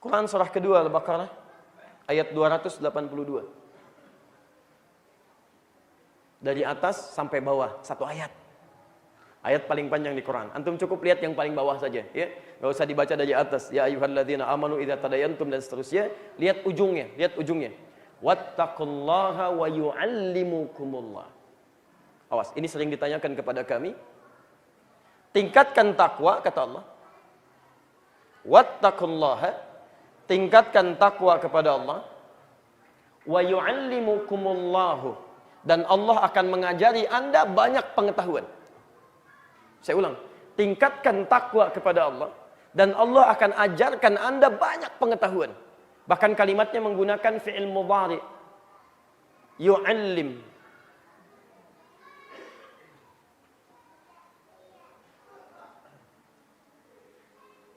Quran surah kedua Al-Baqarah ayat 282. Dari atas sampai bawah, satu ayat. Ayat paling panjang di Quran. Antum cukup lihat yang paling bawah saja, ya. Enggak usah dibaca dari atas. Ya ayyuhalladzina amanu idza tadayantum dan seterusnya. Lihat ujungnya, lihat ujungnya. Wattaqullaha wa yu'allimukumullah. Awas, ini sering ditanyakan kepada kami. Tingkatkan takwa, kata Allah. Wattaqullaha, tingkatkan takwa kepada Allah. Wa yu'allimukumullahu, dan Allah akan mengajari Anda banyak pengetahuan. Saya ulang, tingkatkan takwa kepada Allah dan Allah akan ajarkan Anda banyak pengetahuan. Bahkan kalimatnya menggunakan fi'il mudhari. Yu'allim.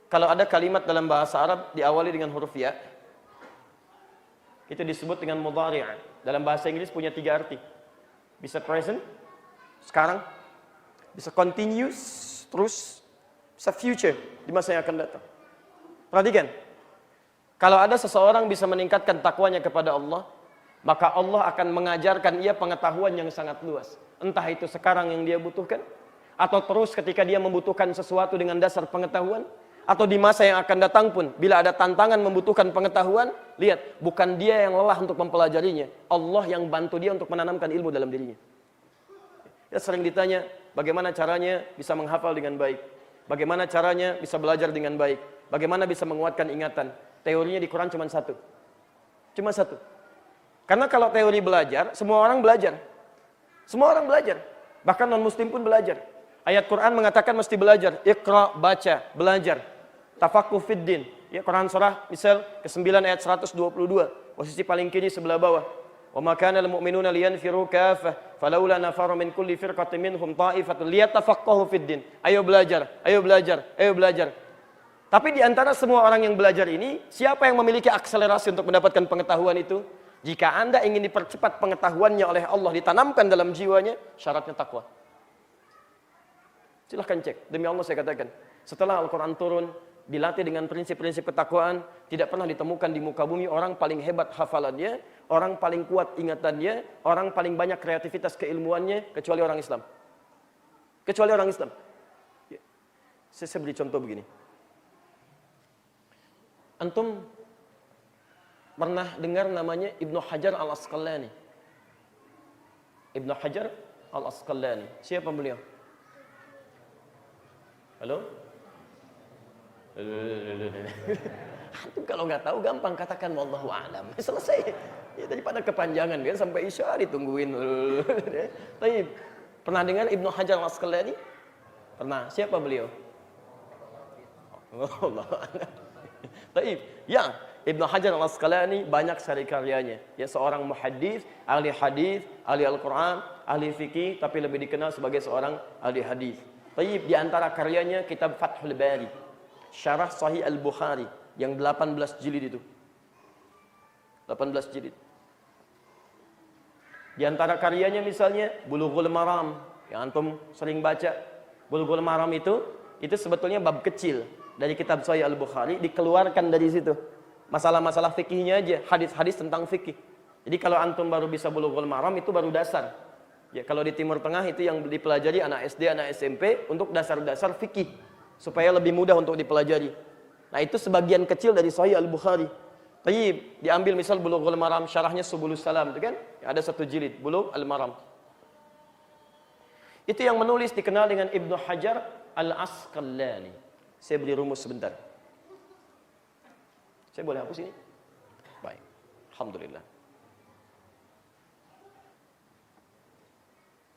Kalau ada kalimat dalam bahasa Arab diawali dengan huruf ya, itu disebut dengan mudhari'. Dalam bahasa Inggris punya 3 arti. Bisa present, sekarang, bisa continuous, terus, bisa future, di masa yang akan datang. Perhatikan, kalau ada seseorang bisa meningkatkan takwanya kepada Allah, maka Allah akan mengajarkan ia pengetahuan yang sangat luas. Entah itu sekarang yang dia butuhkan, atau terus ketika dia membutuhkan sesuatu dengan dasar pengetahuan, atau di masa yang akan datang pun, bila ada tantangan membutuhkan pengetahuan, lihat, bukan dia yang lelah untuk mempelajarinya, Allah yang bantu dia untuk menanamkan ilmu dalam dirinya. Ya, sering ditanya, bagaimana caranya bisa menghafal dengan baik? Bagaimana caranya bisa belajar dengan baik? Bagaimana bisa menguatkan ingatan? Teorinya di Quran cuma satu. Cuma satu. Karena kalau teori belajar, semua orang belajar. Semua orang belajar. Bahkan non-muslim pun belajar. Ayat Quran mengatakan mesti belajar. Iqra, baca, belajar. Tafaqquh fid din. Ya, Quran surah misal ke-9 ayat 122. Posisi paling kiri sebelah bawah. Wa ma kana lil mu'minuna liyanfiru kaffah falawla nafara min kulli firqatin minhum ta'ifatun liyatafaqahu fid din. Ayo belajar, ayo belajar, ayo belajar. Tapi di antara semua orang yang belajar ini, siapa yang memiliki akselerasi untuk mendapatkan pengetahuan itu? Jika Anda ingin dipercepat pengetahuannya oleh Allah, ditanamkan dalam jiwanya, syaratnya takwa. Silahkan cek, demi Allah saya katakan. Setelah Al-Quran turun, dilatih dengan prinsip-prinsip ketakwaan, tidak pernah ditemukan di muka bumi orang paling hebat hafalannya, orang paling kuat ingatannya, orang paling banyak kreativitas keilmuannya, kecuali orang Islam. Kecuali orang Islam. Ya. Saya beri contoh begini. Antum pernah dengar namanya Ibnu Hajar Al-Asqalani? Ibnu Hajar Al-Asqalani. Siapa beliau? Halo? Antum kalau nggak tahu gampang katakan wallahu a'lam. Selesai. Ya, daripada kepanjangan kan sampai isya ditungguin. Tapi pernah dengar Ibnu Hajar Al-Asqalani? Pernah. Siapa beliau? Wallahu a'lam. Baik. Ya, Ibnu Hajar Al-Asqalani banyak sekali karyanya. Ya, seorang muhaddits, ahli hadis, ahli Al-Qur'an, ahli fikih, tapi lebih dikenal sebagai seorang ahli hadis. Baik, di antara karyanya kitab Fathul Bari, Syarah Sahih Al-Bukhari yang 18 jilid itu. 18 jilid. Di antara karyanya misalnya Bulughul Maram yang antum sering baca. Bulughul Maram itu sebetulnya bab kecil dari kitab Sahih Al-Bukhari, dikeluarkan dari situ. Masalah-masalah fikihnya aja, hadis-hadis tentang fikih. Jadi kalau antum baru bisa Bulughul Maram itu baru dasar. Ya, kalau di Timur Tengah itu yang dipelajari anak SD, anak SMP untuk dasar-dasar fikih supaya lebih mudah untuk dipelajari. Nah, itu sebagian kecil dari Sahih Al-Bukhari. Tapi diambil misal Bulughul Maram, syarahnya Subulus Salam itu kan? Ada 1 jilid, Bulughul Maram. Itu yang menulis dikenal dengan Ibnu Hajar Al-Asqalani. Saya beri rumus sebentar. Saya boleh hapus ini? Baik. Alhamdulillah.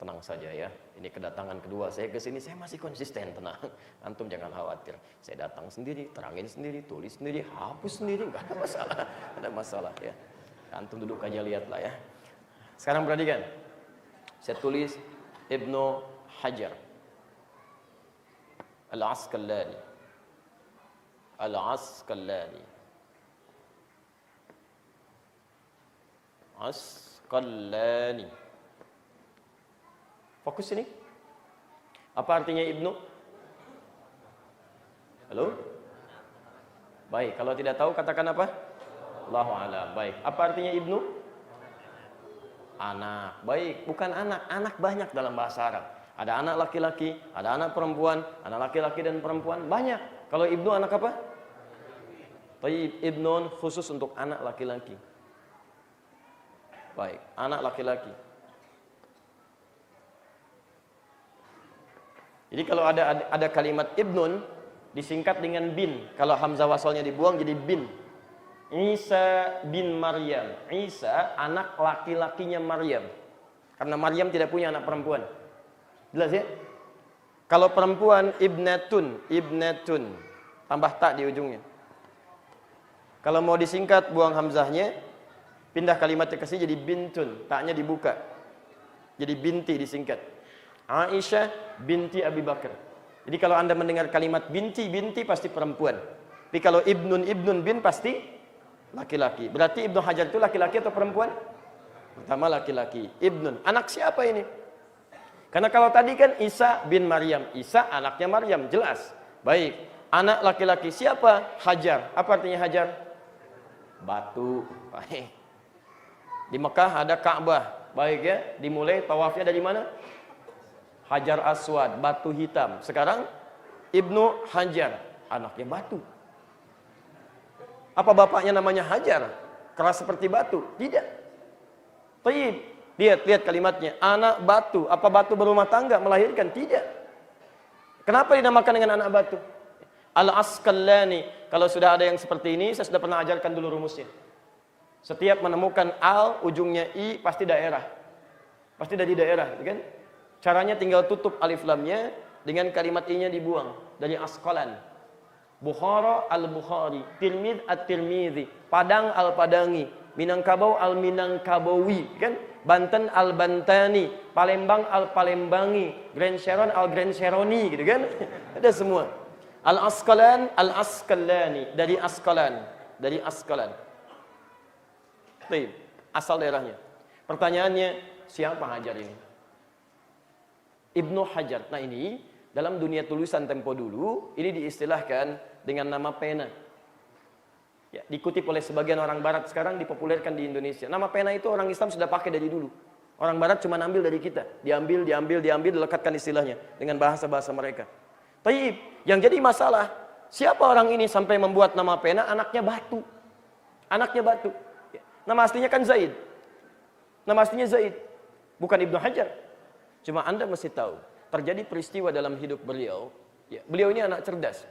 Tenang saja ya. Ini kedatangan kedua saya ke sini, saya masih konsisten, tenang. Antum jangan khawatir. Saya datang sendiri, terangin sendiri, tulis sendiri, hapus sendiri, enggak ada masalah. Enggak ada masalah ya. Antum duduk aja lihatlah ya. Sekarang perhatikan. Saya tulis Ibnu Hajar Al-Asqalani. Al-Asqalani. Asqalani. Fokus sini. Apa artinya Ibnu? Halo? Baik, kalau tidak tahu katakan apa? Allahu a'lam. Baik, apa artinya ibnu? Anak. Baik, bukan anak. Anak banyak dalam bahasa Arab. Ada anak laki-laki, ada anak perempuan, anak laki-laki dan perempuan banyak. Kalau ibnu anak apa? Tayyib, ibnun khusus untuk anak laki-laki. Baik, anak laki-laki. Jadi kalau ada kalimat ibnun disingkat dengan bin. Kalau hamzah wasalnya dibuang jadi bin. Isa bin Maryam. Isa anak laki-lakinya Maryam. Karena Maryam tidak punya anak perempuan. Jelas ya? Kalau perempuan ibnatun, ibnatun. Tambah tak di ujungnya. Kalau mau disingkat buang hamzahnya, pindah kalimatnya ke sini jadi bintun, taknya dibuka. Jadi binti disingkat. Aisyah binti Abi Bakar. Jadi kalau Anda mendengar kalimat binti, binti pasti perempuan. Tapi kalau ibnun, ibnun bin pasti laki-laki. Berarti Ibnu Hajar itu laki-laki atau perempuan? Pertama laki-laki. Ibnun, anak siapa ini? Karena kalau tadi kan Isa bin Maryam. Isa anaknya Maryam, jelas. Baik, anak laki-laki siapa? Hajar. Apa artinya Hajar? Batu. Baik. Di Mekah ada Ka'bah. Baik ya, dimulai tawafnya dari mana? Hajar Aswad, batu hitam. Sekarang Ibnu Hajar, anaknya batu. Apa bapaknya namanya Hajar? Keras seperti batu? Tidak. Taib. Lihat kalimatnya, anak batu. Apa batu berumah tangga melahirkan? Tidak. Kenapa dinamakan dengan anak batu? Al-Asqalani. Kalau sudah ada yang seperti ini, saya sudah pernah ajarkan dulu rumusnya. Setiap menemukan al, ujungnya i, pasti daerah. Pasti dari daerah, kan? Caranya tinggal tutup alif lamnya dengan kalimat i-nya dibuang dari Asqalan. Bukhara al-Bukhari, Tirmidz at-Tirmidzi, Padang al-Padangi, Minangkabau al-Minangkabawi, kan? Banten al-Bantani, Palembang al-Palembangi, Grand Sharon al-Grand Sharoni, gitu kan? Ada semua. Al-Asqalan, Al-Asqalani, dari Asqalan, dari Asqalan. Baik, asal daerahnya. Pertanyaannya, siapa Hajar ini? Ibnu Hajar. Nah ini, dalam dunia tulisan tempo dulu, ini diistilahkan dengan nama pena. Ya, dikutip oleh sebagian orang barat sekarang dipopulerkan di Indonesia. Nama pena itu orang Islam sudah pakai dari dulu. Orang barat cuma ambil dari kita. Diambil, dilekatkan istilahnya. Dengan bahasa-bahasa mereka. Taib, yang jadi masalah, siapa orang ini sampai membuat nama pena anaknya batu. Anaknya batu. Ya, nama aslinya kan Zaid. Nama aslinya Zaid. Bukan Ibnu Hajar. Cuma Anda mesti tahu, terjadi peristiwa dalam hidup beliau. Ya, beliau ini anak cerdas.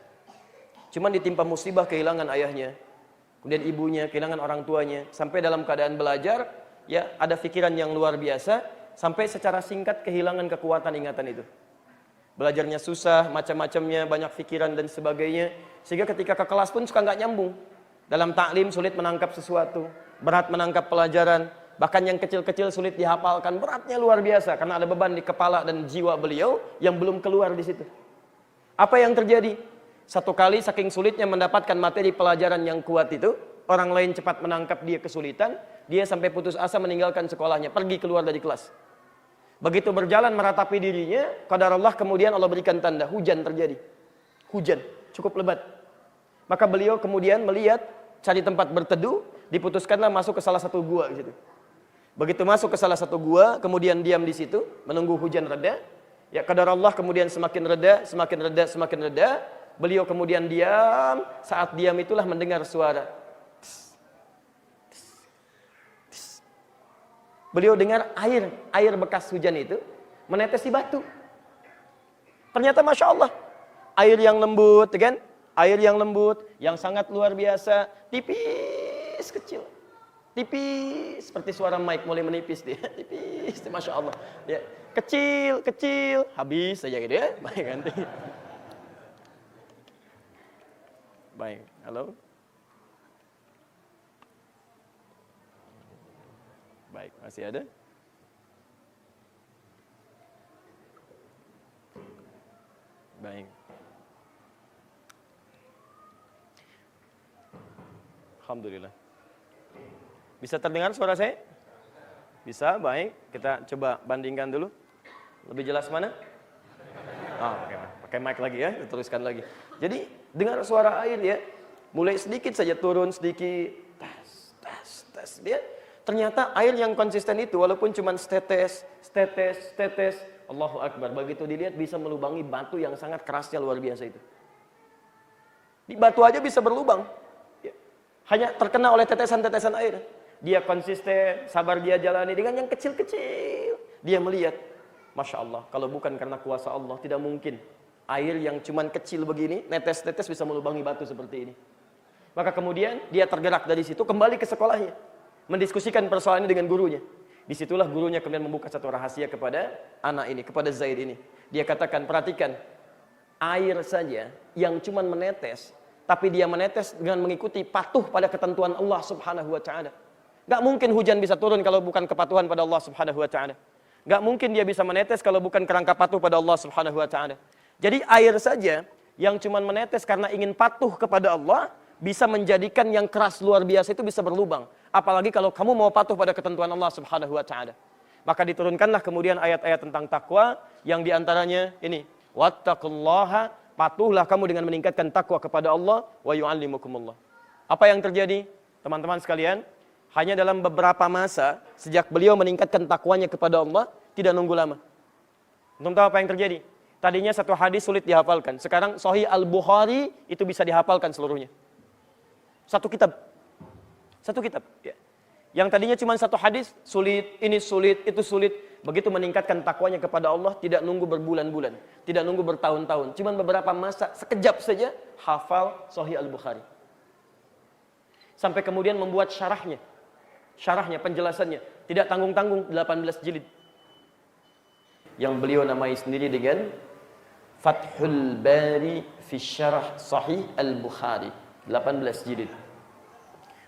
Cuma ditimpa musibah kehilangan ayahnya. Kemudian ibunya, kehilangan orang tuanya. Sampai dalam keadaan belajar, ya ada pikiran yang luar biasa. Sampai secara singkat kehilangan kekuatan ingatan itu. Belajarnya susah, macam-macamnya, banyak pikiran dan sebagainya. Sehingga ketika ke kelas pun suka nggak nyambung. Dalam taklim sulit menangkap sesuatu. Berat menangkap pelajaran. Bahkan yang kecil-kecil sulit dihafalkan. Beratnya luar biasa. Karena ada beban di kepala dan jiwa beliau yang belum keluar di situ. Apa yang terjadi? Satu kali saking sulitnya mendapatkan materi pelajaran yang kuat itu, orang lain cepat menangkap dia kesulitan, dia sampai putus asa meninggalkan sekolahnya, pergi keluar dari kelas. Begitu berjalan meratapi dirinya, qadarullah kemudian Allah berikan tanda, hujan terjadi. Hujan, cukup lebat. Maka beliau kemudian melihat, cari tempat berteduh, diputuskanlah masuk ke salah satu gua gitu. Begitu masuk ke salah satu gua, kemudian diam di situ, menunggu hujan reda. Ya qadarullah kemudian semakin reda, semakin reda, semakin reda. Beliau kemudian diam, saat diam itulah mendengar suara. Beliau dengar air bekas hujan itu menetes di batu. Ternyata Masya Allah, air yang lembut, kan? Air yang lembut, yang sangat luar biasa, tipis kecil. Tipis, seperti suara mic mulai menipis dia. Tipis, Masya Allah. Ya, kecil, habis saja gitu ya. Baik, ganti. Baik, halo. Baik, masih ada? Baik. Alhamdulillah. Bisa terdengar suara saya? Bisa, baik. Kita coba bandingkan dulu. Lebih jelas mana? Oh, pakai mic lagi ya, teruskan lagi. Jadi, dengar suara air ya. Mulai sedikit saja turun sedikit, tes. Dia ternyata air yang konsisten itu walaupun cuma setetes, Allahu Akbar. Begitu dilihat bisa melubangi batu yang sangat kerasnya luar biasa itu. Di batu aja bisa berlubang. Ya. Hanya terkena oleh tetesan-tetesan air. Dia konsisten, sabar dia jalani dengan yang kecil-kecil. Dia melihat, Masya Allah, kalau bukan karena kuasa Allah, tidak mungkin air yang cuman kecil begini, netes-netes bisa melubangi batu seperti ini. Maka kemudian dia tergerak dari situ, kembali ke sekolahnya. Mendiskusikan persoalan ini dengan gurunya. Disitulah gurunya kemudian membuka satu rahasia kepada anak ini, kepada Zaid ini. Dia katakan, perhatikan, air saja yang cuman menetes, tapi dia menetes dengan mengikuti patuh pada ketentuan Allah Subhanahu wa Ta'ala. Gak mungkin hujan bisa turun kalau bukan kepatuhan pada Allah Subhanahu wa Ta'ala. Gak mungkin dia bisa menetes kalau bukan kerangka patuh pada Allah Subhanahu wa Ta'ala. Jadi air saja yang cuman menetes karena ingin patuh kepada Allah, bisa menjadikan yang keras luar biasa itu bisa berlubang. Apalagi kalau kamu mau patuh pada ketentuan Allah Subhanahu wa Ta'ala. Maka diturunkanlah kemudian ayat-ayat tentang takwa yang diantaranya ini, wattaqullaha, patuhlah kamu dengan meningkatkan takwa kepada Allah, wa yu'allimukumullah. Apa yang terjadi? Teman-teman sekalian, hanya dalam beberapa masa sejak beliau meningkatkan takwanya kepada Allah, tidak nunggu lama. Untuk tahu apa yang terjadi? Tadinya satu hadis sulit dihafalkan. Sekarang Sahih Al-Bukhari itu bisa dihafalkan seluruhnya. Satu kitab. Satu kitab. Ya. Yang tadinya cuma satu hadis, sulit, ini sulit, itu sulit. Begitu meningkatkan takwanya kepada Allah, tidak nunggu berbulan-bulan. Tidak nunggu bertahun-tahun. Cuma beberapa masa, sekejap saja, hafal Sahih Al-Bukhari. Sampai kemudian membuat syarahnya. Syarahnya, penjelasannya. Tidak tanggung-tanggung, 18 jilid. Yang beliau namai sendiri dengan Fathul Bari fi Syarah Sahih Al-Bukhari. 18 jilid.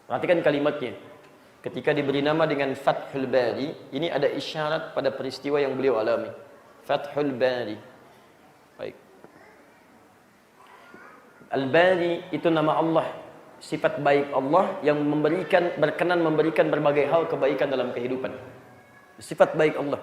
Perhatikan kalimatnya. Ketika diberi nama dengan Fathul Bari, ini ada isyarat pada peristiwa yang beliau alami. Fathul Bari. Baik. Al-Bari itu nama Allah, sifat baik Allah yang berkenan memberikan berbagai hal kebaikan dalam kehidupan. Sifat baik Allah.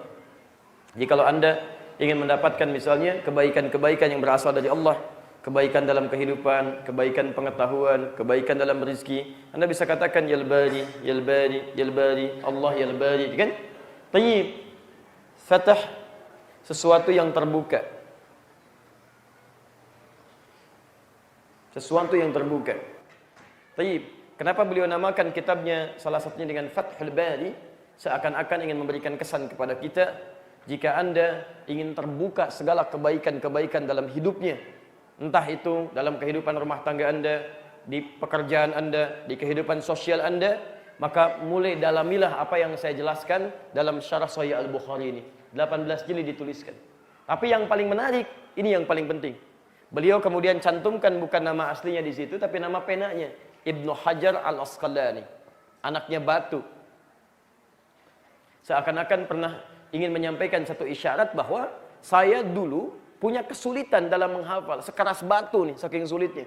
Jadi kalau Anda ingin mendapatkan misalnya kebaikan-kebaikan yang berasal dari Allah, kebaikan dalam kehidupan, kebaikan pengetahuan, kebaikan dalam rezeki, Anda bisa katakan ya Bari, ya Bari, ya Bari, Allah ya Bari, kan? Tayyib. Fatah, sesuatu yang terbuka. Sesuatu yang terbuka. Tayyib. Kenapa beliau namakan kitabnya salah satunya dengan Fathul Bari? Seakan-akan ingin memberikan kesan kepada kita, jika Anda ingin terbuka segala kebaikan-kebaikan dalam hidupnya, entah itu dalam kehidupan rumah tangga Anda, di pekerjaan Anda, di kehidupan sosial Anda, maka mulai dalamilah apa yang saya jelaskan dalam syarah Sahih Al-Bukhari ini. 18 jilid dituliskan. Tapi yang paling menarik, ini yang paling penting. Beliau kemudian cantumkan bukan nama aslinya di situ, tapi nama penanya, Ibnu Hajar Al-Asqalani, anaknya batu. Seakan-akan pernah ingin menyampaikan satu isyarat bahwa saya dulu punya kesulitan dalam menghafal, sekeras batu nih, saking sulitnya.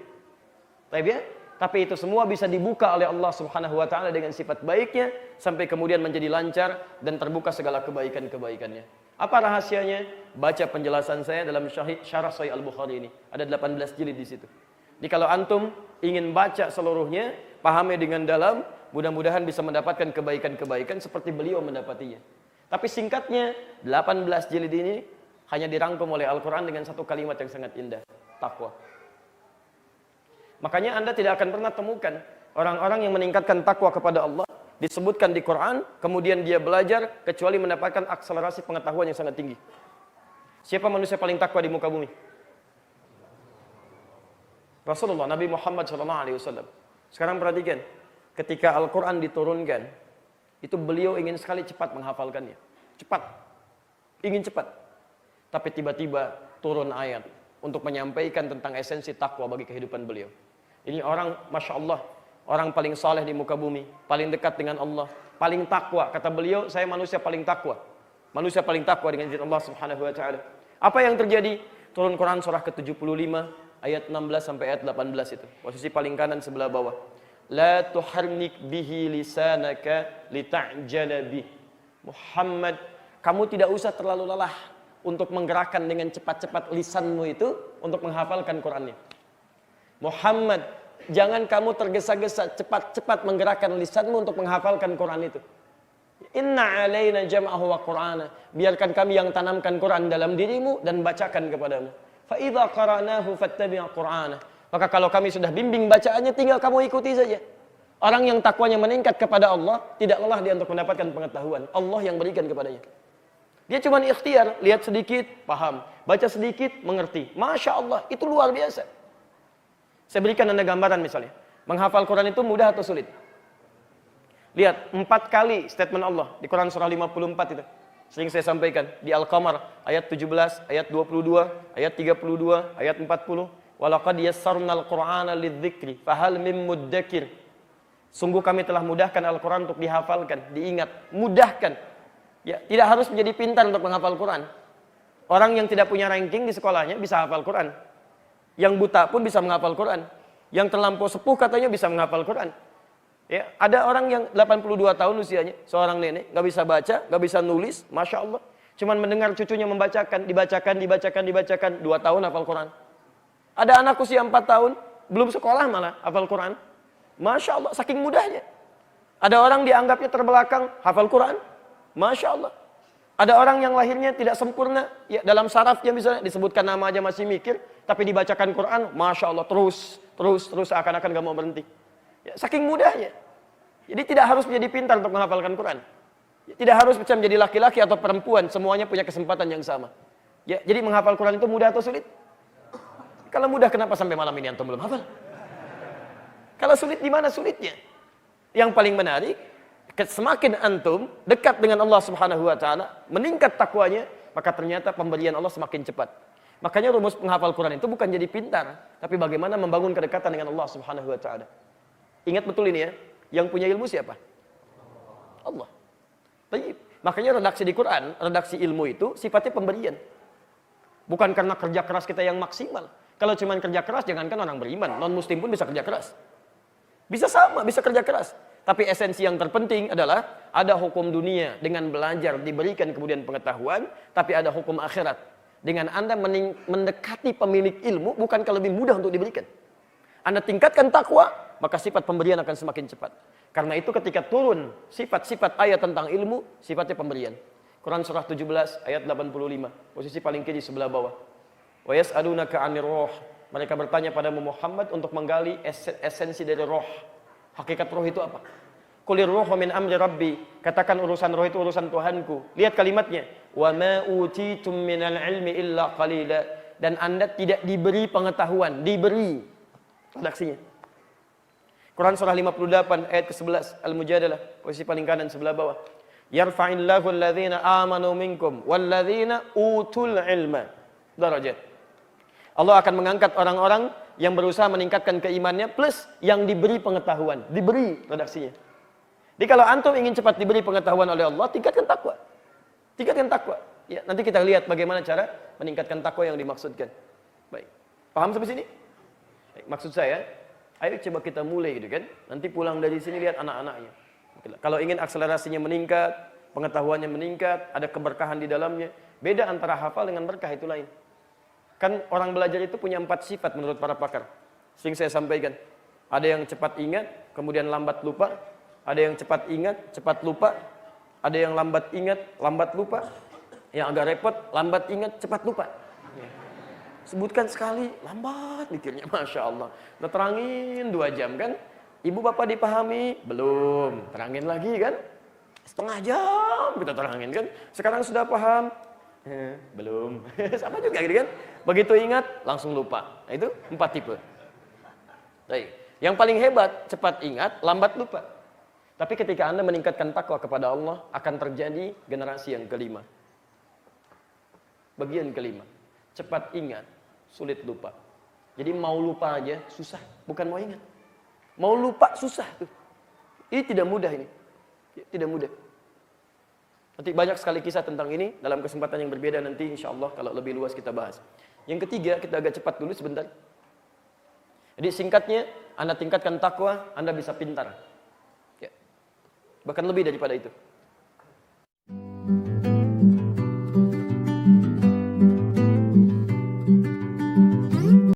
Tapi itu semua bisa dibuka oleh Allah Subhanahu wa Ta'ala dengan sifat baiknya, sampai kemudian menjadi lancar dan terbuka segala kebaikan-kebaikannya. Apa rahasianya? Baca penjelasan saya dalam syarah Sahih Al-Bukhari ini. Ada 18 jilid di situ. Jadi kalau antum ingin baca seluruhnya, pahami dengan dalam, mudah-mudahan bisa mendapatkan kebaikan-kebaikan seperti beliau mendapatinya. Tapi singkatnya, 18 jilid ini hanya dirangkum oleh Al-Quran dengan satu kalimat yang sangat indah. Takwa. Makanya Anda tidak akan pernah temukan orang-orang yang meningkatkan takwa kepada Allah, disebutkan di Quran, kemudian dia belajar, kecuali mendapatkan akselerasi pengetahuan yang sangat tinggi. Siapa manusia paling takwa di muka bumi? Rasulullah, Nabi Muhammad SAW. Sekarang perhatikan, ketika Al-Quran diturunkan, itu beliau ingin sekali cepat menghafalkannya. Cepat. Ingin cepat. Tapi tiba-tiba turun ayat untuk menyampaikan tentang esensi takwa bagi kehidupan beliau. Ini orang, Masya Allah, orang paling saleh di muka bumi, paling dekat dengan Allah, paling takwa. Kata beliau, saya manusia paling takwa. Manusia paling takwa dengan izin Allah Subhanahu wa Ta'ala. Apa yang terjadi? Turun Quran surah ke-75, ayat 16 sampai ayat 18 itu. Posisi paling kanan sebelah bawah. La tuharnik bihi lisanaka lita'jala bih. Muhammad, kamu tidak usah terlalu lelah untuk menggerakkan dengan cepat-cepat lisanmu itu untuk menghafalkan Qur'annya. Muhammad, Jangan kamu tergesa-gesa cepat-cepat menggerakkan lisanmu untuk menghafalkan Quran itu. Inna alaina jam'ahu wa Qur'ana. Biarkan kami yang tanamkan Quran dalam dirimu dan bacakan kepadamu. Fa idza qara'nahu fattabi' Qur'ana. Maka kalau kami sudah bimbing bacaannya, tinggal kamu ikuti saja. Orang yang takwanya meningkat kepada Allah, tidak lelah dia untuk mendapatkan pengetahuan. Allah yang berikan kepadanya. Dia cuma ikhtiar, lihat sedikit, paham. Baca sedikit, mengerti. Masya Allah, itu luar biasa. Saya berikan Anda gambaran misalnya. Menghafal Quran itu mudah atau sulit? Lihat, 4 kali statement Allah di Quran surah 54 itu. Sering saya sampaikan. Di Al-Qamar, ayat 17, ayat 22, ayat 32, ayat 40. Walaqad yassarnal Qur'ana lidzikri, fahal mim muddakir. Sungguh kami telah mudahkan Al-Quran untuk dihafalkan, diingat. Mudahkan. Ya, tidak harus menjadi pintar untuk menghafal Quran. Orang yang tidak punya ranking di sekolahnya bisa hafal Quran. Yang buta pun bisa menghafal Quran. Yang terlampau sepuh katanya bisa menghafal Quran. Ya, ada orang yang 82 tahun usianya, seorang nenek, nggak bisa baca, nggak bisa nulis, Masya Allah. Cuman mendengar cucunya membacakan, dibacakan, 2 tahun hafal Quran. Ada anak usia 4 tahun, belum sekolah malah hafal Quran. Masya Allah, saking mudahnya. Ada orang dianggapnya terbelakang, hafal Quran. Masya Allah. Ada orang yang lahirnya tidak sempurna, ya dalam sarafnya misalnya disebutkan nama aja masih mikir, tapi dibacakan Quran, Masya Allah, terus seakan-akan gak mau berhenti. Ya, saking mudahnya. Jadi tidak harus menjadi pintar untuk menghafalkan Quran. Ya, tidak harus menjadi laki-laki atau perempuan, semuanya punya kesempatan yang sama. Ya, jadi menghafal Quran itu mudah atau sulit? Kalau mudah, kenapa sampai malam ini antum belum hafal? Kalau sulit, di mana sulitnya? Yang paling menarik, semakin antum dekat dengan Allah Subhanahu wa taala, meningkat takwanya, maka ternyata pemberian Allah semakin cepat. Makanya rumus menghafal Quran itu bukan jadi pintar, tapi bagaimana membangun kedekatan dengan Allah Subhanahu wa taala. Ingat betul ini ya, yang punya ilmu siapa? Allah. Baik. Makanya redaksi di Quran, redaksi ilmu itu sifatnya pemberian. Bukan karena kerja keras kita yang maksimal. Kalau cuma kerja keras, jangankan orang beriman, non-muslim pun bisa kerja keras. Bisa sama, bisa kerja keras. Tapi esensi yang terpenting adalah ada hukum dunia dengan belajar diberikan kemudian pengetahuan, tapi ada hukum akhirat. Dengan Anda mendekati pemilik ilmu, bukankah lebih mudah untuk diberikan? Anda tingkatkan takwa, maka sifat pemberian akan semakin cepat. Karena itu ketika turun sifat-sifat ayat tentang ilmu, sifatnya pemberian. Quran surah 17 ayat 85, posisi paling kiri sebelah bawah. Wa yas'alunaka 'anir ruh. Mereka bertanya pada Muhammad untuk menggali esensi dari roh. Hakikat roh itu apa? Qulir ruhu min amri rabbi. Katakan urusan roh itu urusan Tuhanku. Lihat kalimatnya. Wa ma utitum minal ilmi illa qalila. Dan Anda tidak diberi pengetahuan. Diberi. Redaksinya. Quran surah 58 ayat ke-11. Al-Mujadalah. Posisi paling kanan sebelah bawah. Yarfa'illahu alladhina amanu minkum. Walladhina utul ilma. Darajat. Allah akan mengangkat orang-orang yang berusaha meningkatkan keimannya plus yang diberi pengetahuan. Diberi redaksinya. Jadi kalau antum ingin cepat diberi pengetahuan oleh Allah, tingkatkan takwa. Tingkatkan takwa. Ya, nanti kita lihat bagaimana cara meningkatkan takwa yang dimaksudkan. Baik. Paham sampai sini? Baik, maksud saya, ayo coba kita mulai gitu kan. Nanti pulang dari sini lihat anak-anaknya. Kalau ingin akselerasinya meningkat, pengetahuannya meningkat, ada keberkahan di dalamnya. Beda antara hafal dengan berkah itu lain. Kan orang belajar itu punya 4 sifat menurut para pakar. Sering saya sampaikan. Ada yang cepat ingat, kemudian lambat lupa. Ada yang cepat ingat, cepat lupa. Ada yang lambat ingat, lambat lupa. Yang agak repot, lambat ingat, cepat lupa. Sebutkan sekali, lambat mikirnya. Masya Allah. Udah terangin 2 jam kan. Ibu bapak dipahami? Belum. Terangin lagi kan. Setengah jam kita terangin kan. Sekarang sudah paham? Belum. Sama juga gitu kan. Begitu ingat, langsung lupa. Nah, itu 4 tipe. Baik. Yang paling hebat, cepat ingat, lambat lupa. Tapi ketika Anda meningkatkan takwa kepada Allah, akan terjadi generasi yang kelima. Bagian kelima. Cepat ingat, sulit lupa. Jadi mau lupa aja susah, bukan mau ingat. Mau lupa susah tuh. Ini tidak mudah ini. Tidak mudah. Nanti banyak sekali kisah tentang ini dalam kesempatan yang berbeda nanti insya Allah kalau lebih luas kita bahas. Yang ketiga, kita agak cepat dulu sebentar. Jadi singkatnya, Anda tingkatkan takwa, Anda bisa pintar. Ya. Bahkan lebih daripada itu.